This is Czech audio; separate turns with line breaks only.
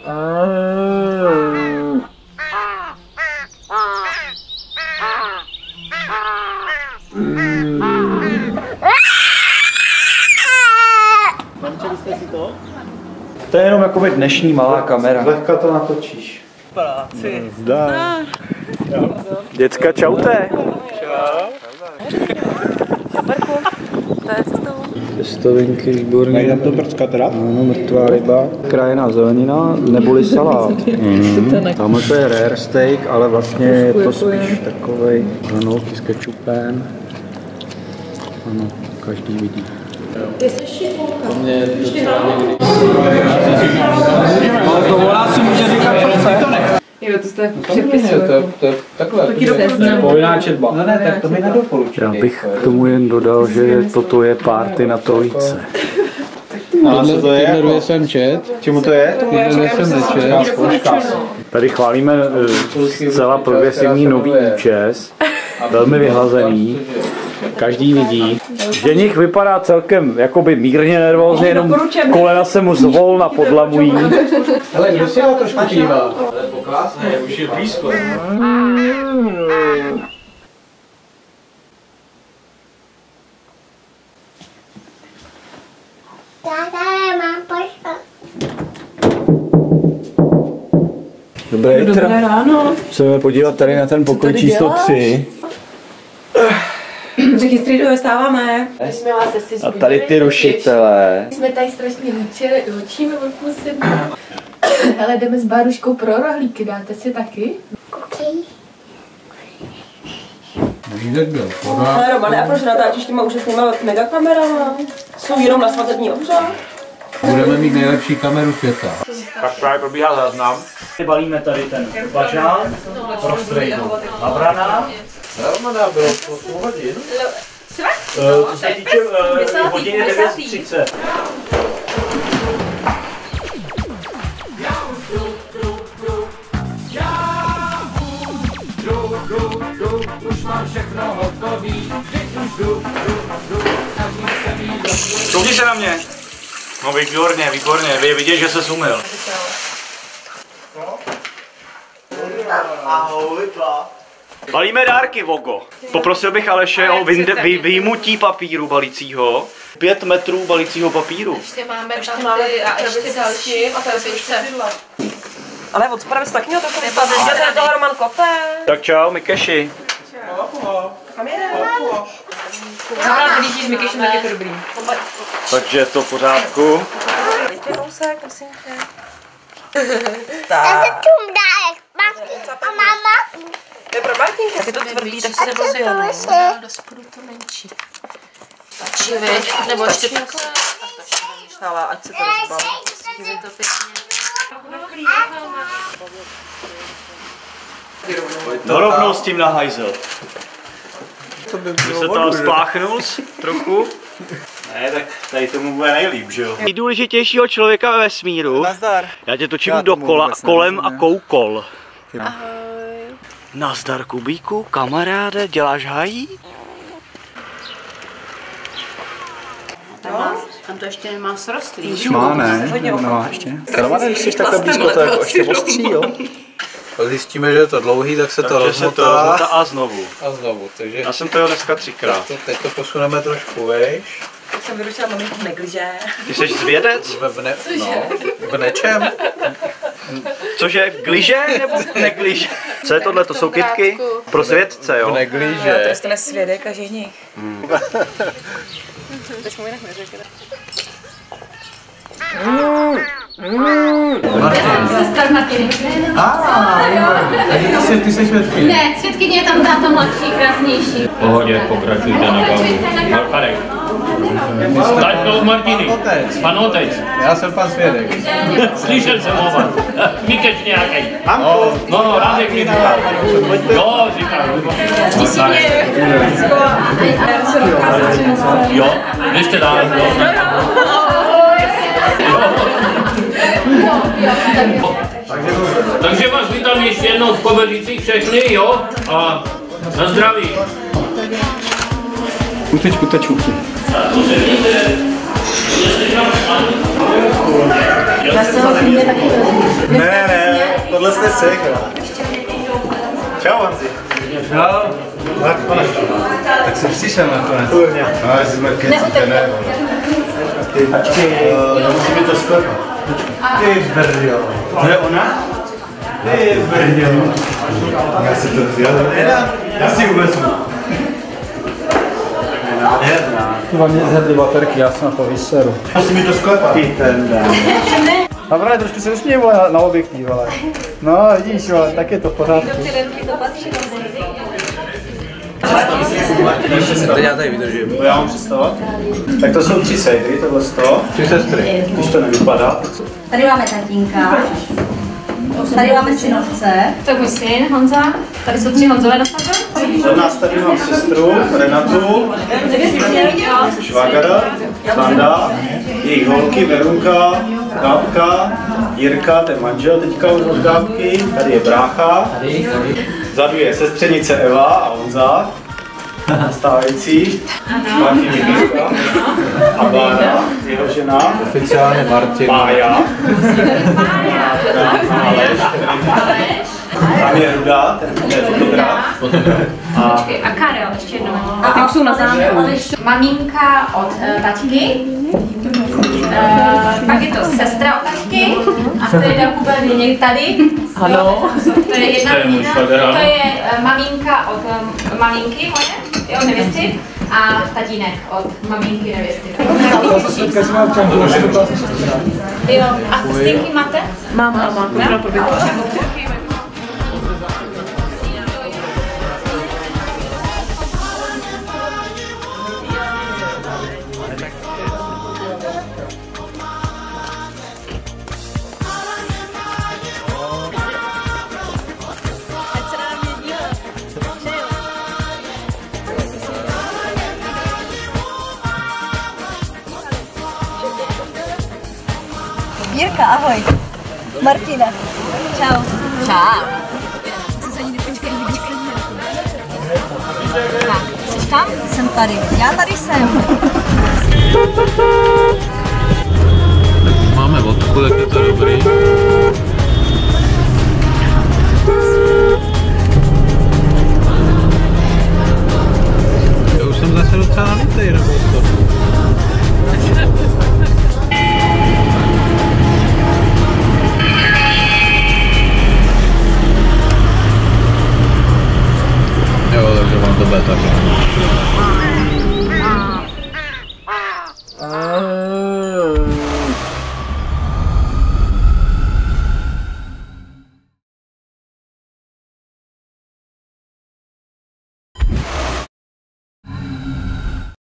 To je jenom jakoby dnešní malá kamera.
Lehka to natočíš.
Zdar. Děcka, čaute. Cestovinky výborný.
Nejdem to prcka teda?
Ano, mrtvá ryba, krájená zelenina, neboli salát. Tamhle to je rare steak, ale vlastně je to spíš takovej hranolky s kečupem. Ano, každý vidí. Ale to volá si může říkat, co chce.
Jo, to jste v předpisu.
To je takhle.
Povinná četba.
No ne, tak to mi nedoporučuji.
Já bych k tomu jen dodal, že toto je party na trojce.
Ale co to je? Jako?
Jsem čet.
Čemu to je?
Tady chválíme zcela progresivní nový účes, velmi vyhlazený. Každý vidí. Ženich vypadá celkem jakoby mírně nervózně, jenom kolena se mu zvolna podlamují.
Hele, kdo si ho trošku pívá? Ale pokrásné, už je blízko.
Dobré
ráno.
Chceme podívat tady na ten pokoj číslo 3.
Chystrý dostáváme.
A tady ty rušitelé.
Jsme tady strašně hočíme od půl 7. Hele, jdeme s Báruškou pro rohlíky, dáte si taky?
Žídek byl.
Ale Romane, a proč natáčíš těma úžasnýma megakamerama? Jsou jenom na svatební obřad?
Budeme mít nejlepší kameru světa.
Tak právě probíhá záznam. Balíme tady ten bažán, rozstrejdu havrana.
Romana, bylo po půl hodin.
Co se týče hodiny 9:30.
Už mám všechno hotový, už jdu,
Koukni se na mě. No výborně, výborně. Je vidět, že se umyl. Ahoj, balíme dárky, Vogo. Poprosil bych Aleše o vyjmutí papíru balicího. 5 metrů balicího papíru.
Ještě máme tam ty a ještě další a krabičce.
Ale od správy taky měl takový že toho Roman kope.
Tak čau, Mikeši.
Kam je? Zahrát blížíš Mikeši, tak je to dobrý.
Takže je to v pořádku.
Dejte kousek, prosím tě.
Tak. A mama?
To je pro Martinka, tak je to tvrdý, tak se nebozil.
Do spodu to menší. Stačí, viď? Nebo ještě takhle. Tak to ještě vymýšlela, ať se to rozbaví. Skvělý to pěkně.
No rovnou s tím na hajzel. By se tam spláchnul trochu. Ne, tak tady tomu bude nejlíp, že jo? Nejdůležitějšího člověka ve vesmíru.
Nazdar.
Já tě točím dokola, kolem a koukol.
Ahoj.
Nazdar, Kubíku, kamaráde, děláš hají?
Tam to ještě nemá srostlý.
Má, ne? No, ještě. Karamade, když jsi takhle blízko, to jako ještě ostří, jo?
Pak zjistíme, že je to dlouhý, tak se to rozmotá.
A znovu.
A znovu, takže...
Já jsem to jel dneska 3krát.
Teď to posuneme trošku vejš.
Tak jsem vyrušila maminku negliže.
Ty jsi zvědec?
V nečem.
Cože, gliže nebo negliže? Co je tohle? To jsou kytky? Pro svědce, jo?
To
Negliže.
jste nesvědek a ženich. Teď mu jinak neřekne.
Sestra Martiny.
Takže ty jsi svědkyně.
Ne, svědkyně je tam táta mladší, krásnější.
Pohodě, pokračujte na kávu. Marek. Taťko Martiny. Pan otec.
Já jsem pan svědek.
Slyšel jsem oba. Mikeč nějaký. No, Radek mi říkal. Jo, říkal. Jo, ještě dál. Takže vás vítám ještě jednou v Koberlicích všechny, jo? A na zdraví.
Kutečku, tečku.
Veselý mě taky
Ne, tohle jste ségra. Čau, Hanzi. Čau. Tak jsem přišel nakonec. Kurně. No, jestli jsme keci, ne. Musíme to sklepat. Ty brďo. To je ona? Ty brďo. Já si to vzal. Já si uvezmu. Nádherná.
Tu vám mě zhedly baterky, já jsem na to vyseru.
Musí mi to sklepat. I ten den.
Dobré, trošku se usměj, vole, na objektiv, ale. No, vidíš, vole, tak je to v pořádku.
Teď já tady vydržím. Já mám představovat? Tak to jsou 3 sejdy, tohle 100. 3 sestry. Když to nevypadá.
Tady máme tatínka. Tady máme synovce.
To je můj syn Honza. Tady jsou 3 Honzové na svatbě.
Za nás tady mám sestru, Renatu, švagara, Standa, jejich holky, Verunka, Gábka, Jirka, ten manžel teďka už od Gábky, tady je brácha, vzadu je sestřenice Eva a Honza, stávající, Martin Vigilka a Bára, jeho žena,
Oficiálně Martin.
Mája, Aleš, tam je Ruda, ten je fotograf.
A Karel ještě jednou.
A ty jsou na zámě.
Maminka od taťky. Pak je to sestra od taťky. A to je úplně někde tady.
Ano.
To je jedna rodina. To je maminka od maminky moje, od nevěsty. A tatínek od maminky nevěsty. Jo, a stýnky máte?
Mám.
Jirka, ahoj. Martina. Čau. Čau. Tak, jsi tam? Jsem tady. Já tady jsem.
Máme vodku, tak je to